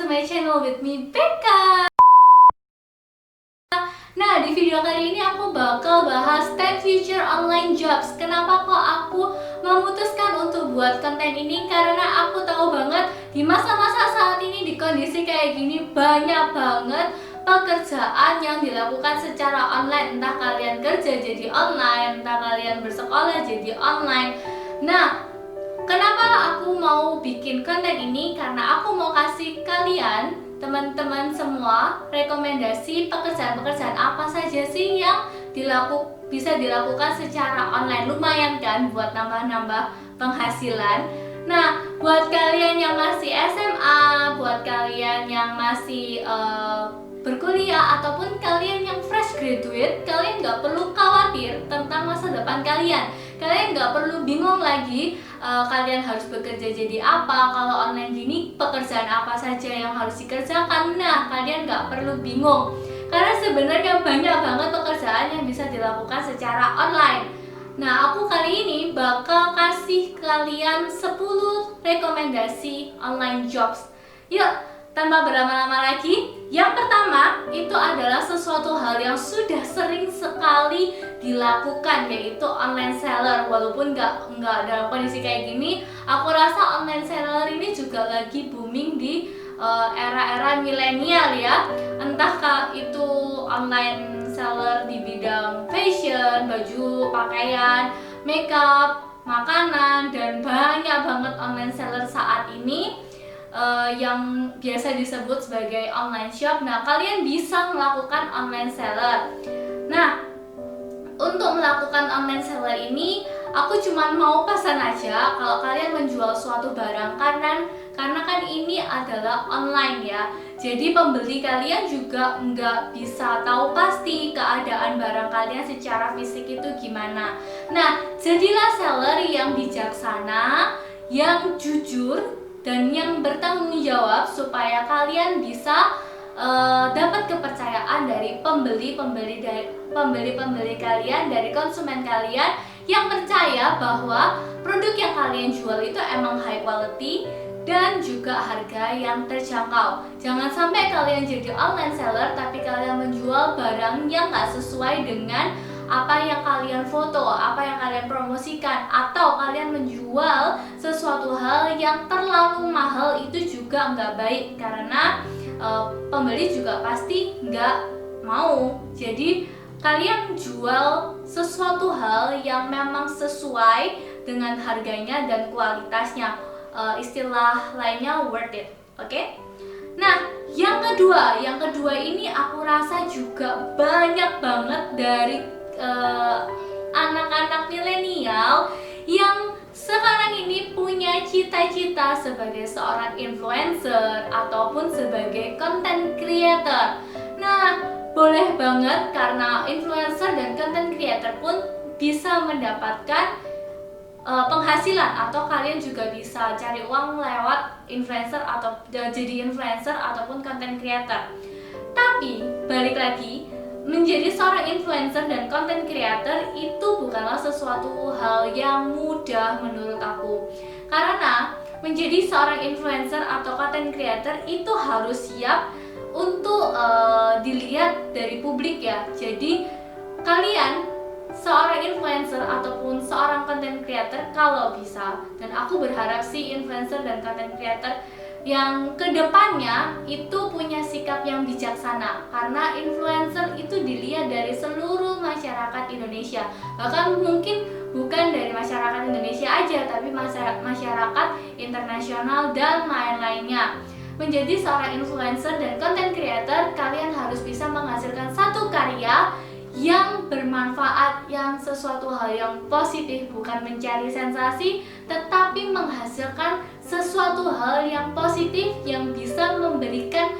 to my channel with me, Becca. Nah, di video kali ini aku bakal bahas 10 future online jobs. Kenapa kok aku memutuskan untuk buat konten ini? Karena aku tahu banget di masa-masa saat ini, di kondisi kayak gini, banyak banget pekerjaan yang dilakukan secara online. Entah kalian kerja jadi online, entah kalian bersekolah jadi online. Nah, kenapa aku mau bikin konten ini? Karena aku mau kasih kalian, teman-teman semua, rekomendasi pekerjaan-pekerjaan apa saja sih yang bisa dilakukan secara online. Lumayan kan buat nambah-nambah penghasilan. Nah, buat kalian yang masih SMA, buat kalian yang masih berkuliah, ataupun kalian yang fresh graduate, kalian nggak perlu khawatir tentang masa depan kalian. Kalian nggak perlu bingung lagi kalian harus bekerja jadi apa, kalau online gini pekerjaan apa saja yang harus dikerjakan. Nah, kalian nggak perlu bingung karena sebenarnya banyak banget pekerjaan yang bisa dilakukan secara online. Nah, aku kali ini bakal kasih kalian 10 rekomendasi online jobs. Yuk, tanpa berlama-lama lagi, yang pertama itu adalah sesuatu hal yang sudah sering sekali dilakukan, yaitu online seller. Walaupun nggak dalam kondisi kayak gini, aku rasa online seller ini juga lagi booming di era-era milenial ya. Entah itu online seller di bidang fashion, baju, pakaian, makeup, makanan, dan banyak banget online seller saat ini yang biasa disebut sebagai online shop. Nah, kalian bisa melakukan online seller. Nah, untuk melakukan online seller ini, aku cuma mau pesan aja kalau kalian menjual suatu barang, karena kan ini adalah online ya. Jadi pembeli kalian juga nggak bisa tahu pasti keadaan barang kalian secara fisik itu gimana. Nah, jadilah seller yang bijaksana, yang jujur, dan yang bertanggung jawab supaya kalian bisa dapat kepercayaan dari pembeli kalian, dari konsumen kalian yang percaya bahwa produk yang kalian jual itu emang high quality dan juga harga yang terjangkau. Jangan sampai kalian jadi online seller tapi kalian menjual barang yang gak sesuai dengan apa yang kalian foto, apa yang kalian promosikan, atau kalian menjual sesuatu hal yang terlalu mahal. Itu juga nggak baik karena pembeli juga pasti nggak mau. Jadi kalian jual sesuatu hal yang memang sesuai dengan harganya dan kualitasnya. Istilah lainnya worth it, oke? Nah, yang kedua ini aku rasa juga banyak banget dari anak-anak milenial yang sekarang ini punya cita-cita sebagai seorang influencer ataupun sebagai content creator. Nah, boleh banget karena influencer dan content creator pun bisa mendapatkan penghasilan, atau kalian juga bisa cari uang lewat influencer atau jadi influencer ataupun content creator. Tapi balik lagi, menjadi seorang influencer dan content creator itu bukanlah sesuatu hal yang mudah menurut aku. Karena menjadi seorang influencer atau content creator itu harus siap untuk dilihat dari publik ya. Jadi kalian seorang influencer ataupun seorang content creator kalau bisa, dan aku berharap sih influencer dan content creator yang kedepannya itu punya sikap yang bijaksana, karena influencer itu dilihat dari seluruh masyarakat Indonesia, bahkan mungkin bukan dari masyarakat Indonesia aja, tapi masyarakat internasional dan lain-lainnya. Menjadi seorang influencer dan content creator, kalian harus bisa menghasilkan satu karya yang bermanfaat, yang sesuatu hal yang positif, bukan mencari sensasi, tetapi menghasilkan sesuatu hal yang positif yang bisa memberikan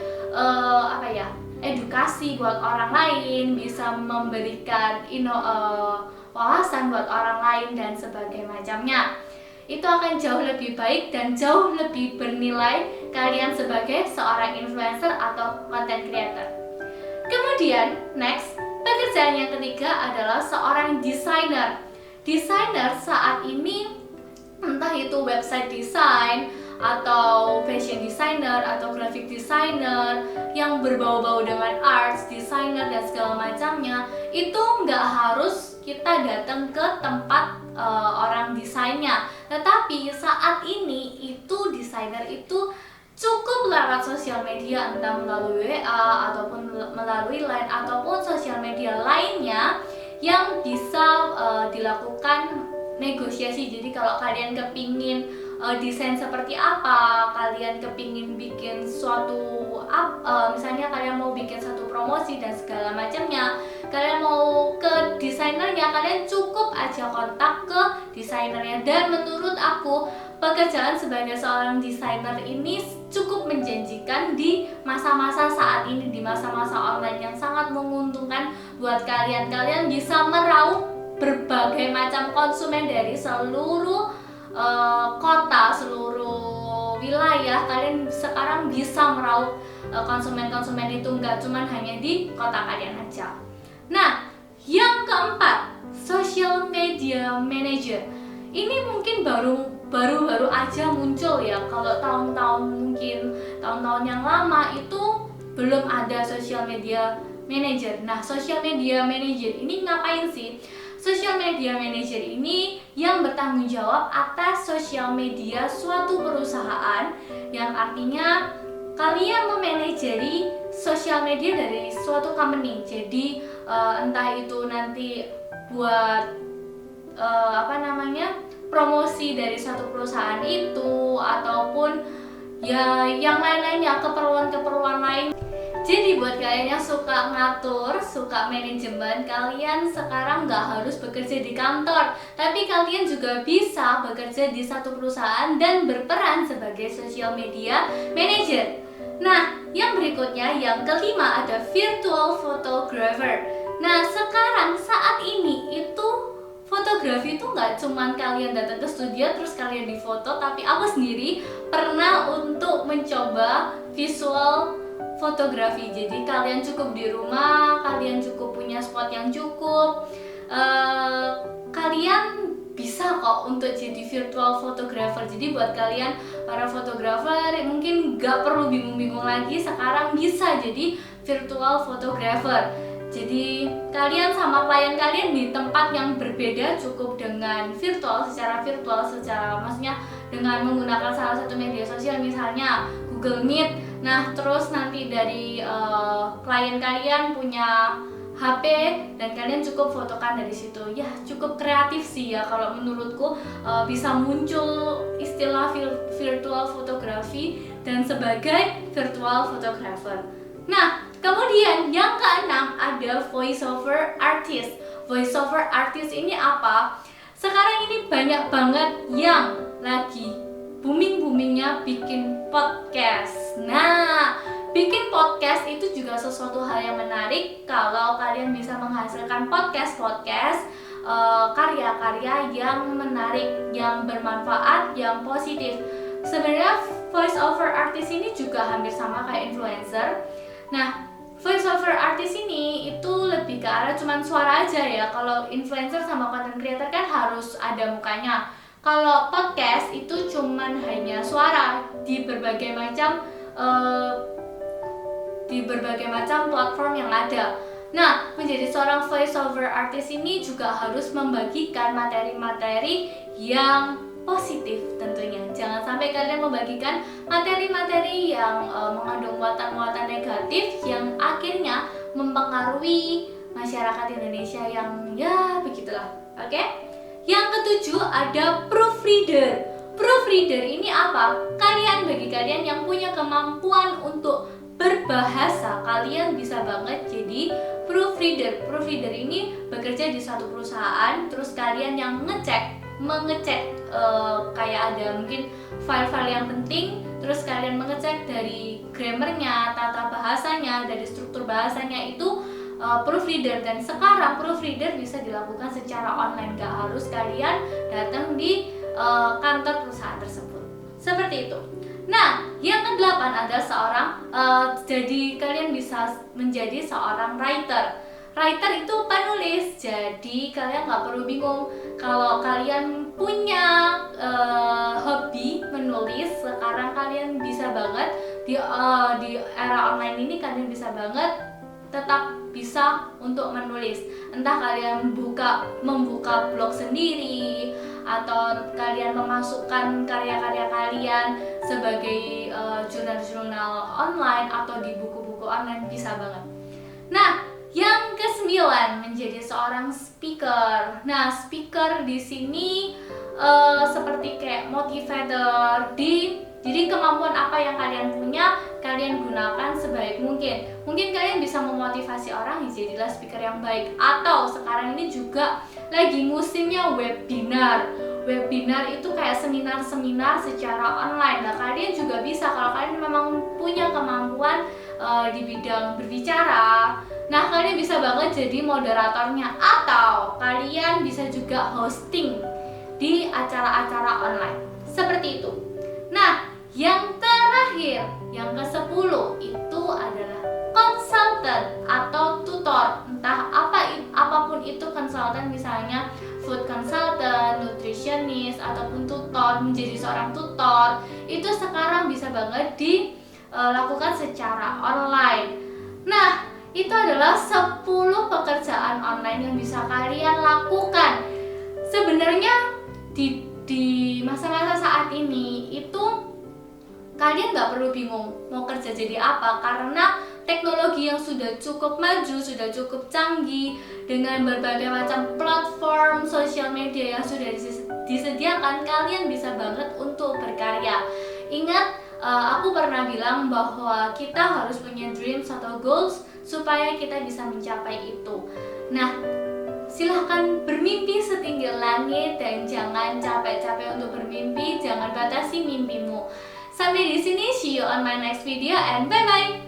edukasi buat orang lain, bisa memberikan wawasan buat orang lain dan sebagainya macamnya. Itu akan jauh lebih baik dan jauh lebih bernilai kalian sebagai seorang influencer atau content creator. Kemudian next, pekerjaan yang ketiga adalah seorang desainer. Desainer saat ini, entah itu website design atau fashion designer atau graphic graphic designer, yang berbau-bau dengan arts, designer dan segala macamnya, itu nggak harus kita datang ke tempat orang desainnya. Tetapi saat ini itu desainer itu cukup lewat sosial media, entah melalui WA ataupun melalui Line ataupun sosial media lainnya yang bisa dilakukan negosiasi. Jadi kalau kalian kepingin desain seperti apa, kalian kepingin bikin suatu misalnya kalian mau bikin satu promosi dan segala macamnya, kalian mau ke desainernya, kalian cukup aja kontak ke desainernya. Dan menurut aku pekerjaan sebagai seorang desainer ini cukup menjanjikan di masa-masa saat ini, di masa-masa online yang sangat menguntungkan buat kalian. Kalian bisa meraup berbagai macam konsumen dari seluruh kota, seluruh wilayah. Kalian sekarang bisa meraup konsumen-konsumen itu, nggak cuma hanya di kota kalian aja. Nah, yang keempat, social media manager. Ini mungkin baru aja muncul ya. Kalau tahun-tahun yang lama itu belum ada social media manager. Nah, social media manager ini ngapain sih? Social media manager ini yang bertanggung jawab atas sosial media suatu perusahaan, yang artinya kalian memanajeri sosial media dari suatu company. Jadi entah itu nanti buat promosi dari suatu perusahaan itu, ataupun ya yang lain-lainnya, keperluan lain. Jadi buat kalian yang suka ngatur, suka manajemen, kalian sekarang nggak harus bekerja di kantor, tapi kalian juga bisa bekerja di satu perusahaan dan berperan sebagai social media manager. Nah, yang berikutnya, yang kelima, ada virtual photographer. Nah, sekarang saat ini itu fotografi itu nggak cuman kalian datang ke studio terus kalian difoto, tapi aku sendiri pernah untuk mencoba visual fotografi. Jadi kalian cukup di rumah, kalian cukup punya spot yang cukup, kalian bisa kok untuk jadi virtual photographer. Jadi buat kalian para fotografer mungkin nggak perlu bingung-bingung lagi, sekarang bisa jadi virtual photographer. Jadi kalian sama klien kalian di tempat yang berbeda, cukup dengan secara virtual, maksudnya dengan menggunakan salah satu media sosial, misalnya Google Meet. Nah, terus nanti dari klien kalian punya HP dan kalian cukup fotokan dari situ. Ya, cukup kreatif sih ya kalau menurutku, bisa muncul istilah virtual fotografi dan sebagai virtual photographer. Nah, kemudian yang keenam ada voiceover artist. Voiceover artist ini apa? Sekarang ini banyak banget yang lagi booming-boomingnya bikin podcast. Nah, bikin podcast itu juga sesuatu hal yang menarik kalau kalian bisa menghasilkan podcast karya-karya yang menarik, yang bermanfaat, yang positif. Sebenarnya voiceover artist ini juga hampir sama kayak influencer. Nah, voiceover artist ini itu lebih ke arah cuman suara aja ya. Kalau influencer sama content creator kan harus ada mukanya. Kalau podcast itu cuman hanya suara di berbagai macam platform yang ada. Nah, menjadi seorang voiceover artist ini juga harus membagikan materi-materi yang positif tentunya. Jangan sampai kalian membagikan materi-materi yang mengandung muatan-muatan negatif yang akhirnya mempengaruhi masyarakat Indonesia yang ya begitulah. Oke? Yang ketujuh ada proofreader. Proofreader ini apa? Bagi kalian yang punya kemampuan untuk berbahasa, kalian bisa banget jadi proofreader. Proofreader ini bekerja di suatu perusahaan, terus kalian yang mengecek kayak ada mungkin file-file yang penting, terus kalian mengecek dari grammarnya, tata bahasanya, dari struktur bahasanya, itu proofreader. Dan sekarang proofreader bisa dilakukan secara online, gak harus kalian datang di kantor perusahaan tersebut. Seperti itu. Nah, yang kedelapan adalah jadi kalian bisa menjadi seorang writer. Writer itu penulis, jadi kalian nggak perlu bingung. Kalau kalian punya hobi menulis, sekarang kalian bisa banget di era online ini kalian bisa banget tetap bisa untuk menulis. Entah kalian membuka blog sendiri, atau kalian memasukkan karya-karya kalian sebagai jurnal-jurnal online atau di buku-buku online, bisa banget. Nah, yang ke-9, menjadi seorang speaker. Nah, speaker di sini seperti kayak motivator. Jadi kemampuan apa yang kalian punya, kalian gunakan sebaik mungkin. Mungkin kalian bisa memotivasi orang, ya jadilah speaker yang baik. Atau sekarang ini juga lagi musimnya webinar. Webinar itu kayak seminar-seminar secara online. Nah, kalian juga bisa, kalau kalian memang punya kemampuan di bidang berbicara, nah kalian bisa banget jadi moderatornya. Atau kalian bisa juga hosting di acara-acara online, seperti itu. Nah, yang terakhir, yang ke-10 itu adalah konsultan atau tutor. Entah apapun itu konsultan, misalnya food consultant, nutritionist, ataupun tutor. Menjadi seorang tutor itu sekarang bisa banget dilakukan secara online. Nah, itu adalah 10 pekerjaan online yang bisa kalian lakukan. Sebenarnya di masa-masa saat ini itu kalian nggak perlu bingung mau kerja jadi apa, karena teknologi yang sudah cukup maju, sudah cukup canggih, dengan berbagai macam platform sosial media yang sudah disediakan, kalian bisa banget untuk berkarya. Ingat, aku pernah bilang bahwa kita harus punya dreams atau goals supaya kita bisa mencapai itu. Nah, silahkan bermimpi setinggi langit dan jangan capek-capek untuk bermimpi, jangan batasi mimpimu. Sampai di sini, see you on my next video and bye bye.